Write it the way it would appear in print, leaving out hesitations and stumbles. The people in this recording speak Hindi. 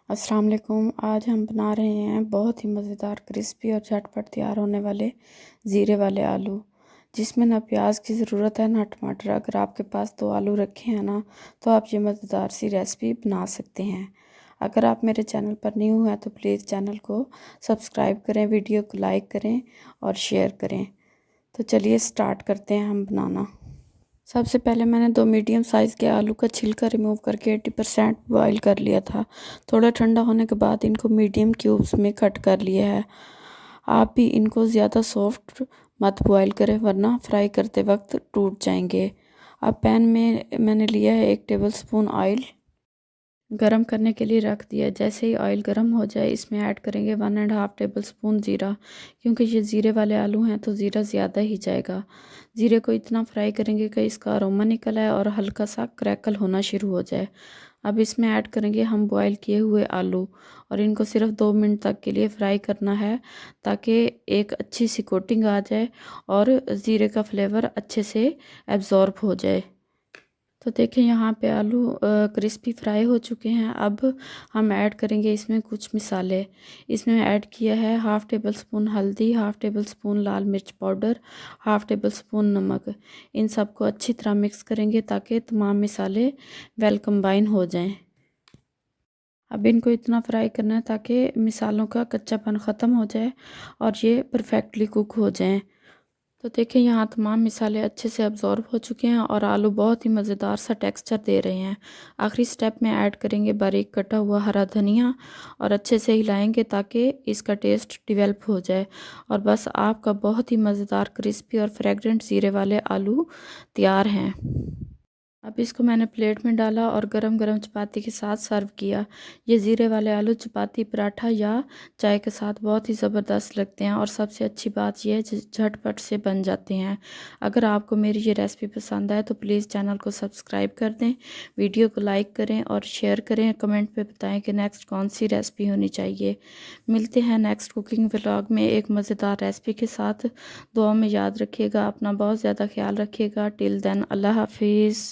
अस्सलाम वालेकुम। आज हम बना रहे हैं बहुत ही मज़ेदार क्रिस्पी और झटपट तैयार होने वाले ज़ीरे वाले आलू, जिसमें ना प्याज की ज़रूरत है ना टमाटर। अगर आपके पास 2 आलू रखे हैं ना, तो आप ये मज़ेदार सी रेसिपी बना सकते हैं। अगर आप मेरे चैनल पर न्यू हैं तो प्लीज़ चैनल को सब्सक्राइब करें, वीडियो को लाइक करें और शेयर करें। तो चलिए स्टार्ट करते हैं हम बनाना। सबसे पहले मैंने 2 मीडियम साइज़ के आलू का छिलका रिमूव करके 80% बॉईल कर लिया था। थोड़ा ठंडा होने के बाद इनको मीडियम क्यूब्स में कट कर लिया है। आप भी इनको ज़्यादा सॉफ्ट मत बॉईल करें, वरना फ्राई करते वक्त टूट जाएंगे। अब पैन में मैंने लिया है 1 टेबल स्पून ऑयल, गरम करने के लिए रख दिया। जैसे ही ऑयल गरम हो जाए, इसमें ऐड करेंगे 1.5 टेबल स्पून ज़ीरा। क्योंकि ये ज़ीरे वाले आलू हैं तो ज़ीरा ज़्यादा ही जाएगा। ज़ीरे को इतना फ्राई करेंगे कि इसका अरोमा निकल आए और हल्का सा क्रैकल होना शुरू हो जाए। अब इसमें ऐड करेंगे हम बॉईल किए हुए आलू, और इनको सिर्फ 2 मिनट तक के लिए फ्राई करना है, ताकि एक अच्छी सी कोटिंग आ जाए और ज़ीरे का फ्लेवर अच्छे से एब्ज़ॉर्ब हो जाए। तो देखें यहाँ पे आलू क्रिस्पी फ्राई हो चुके हैं। अब हम ऐड करेंगे इसमें कुछ मिसाले। इसमें ऐड किया है 1/2 टेबल स्पून हल्दी, 1/2 टेबल स्पून लाल मिर्च पाउडर, 1/2 टेबल स्पून नमक। इन सबको अच्छी तरह मिक्स करेंगे ताकि तमाम मिसाले वेल कंबाइन हो जाएं। अब इनको इतना फ्राई करना है ताकि मिसालों का कच्चापन ख़त्म हो जाए और ये परफेक्टली कुक हो जाएं। तो देखिए यहाँ तमाम मिसाले अच्छे से अब्ज़ॉर्ब हो चुके हैं और आलू बहुत ही मज़ेदार सा टेक्सचर दे रहे हैं। आखिरी स्टेप में ऐड करेंगे बारीक कटा हुआ हरा धनिया और अच्छे से हिलाएंगे ताकि इसका टेस्ट डेवलप हो जाए। और बस आपका बहुत ही मज़ेदार क्रिस्पी और फ्रेगरेंट ज़ीरे वाले आलू तैयार हैं। अब इसको मैंने प्लेट में डाला और गरम गरम चपाती के साथ सर्व किया। ये ज़ीरे वाले आलू चपाती, पराठा या चाय के साथ बहुत ही ज़बरदस्त लगते हैं, और सबसे अच्छी बात यह है झटपट से बन जाते हैं। अगर आपको मेरी ये रेसिपी पसंद आए तो प्लीज़ चैनल को सब्सक्राइब कर दें, वीडियो को लाइक करें और शेयर करें। कमेंट पे बताएं कि नेक्स्ट कौन सी रेसिपी होनी चाहिए। मिलते हैं नेक्स्ट कुकिंग व्लॉग में एक मज़ेदार रेसिपी के साथ। दुआ में याद रखिएगा, अपना बहुत ज़्यादा ख्याल रखिएगा। टिल देन, अल्लाह हाफिज़।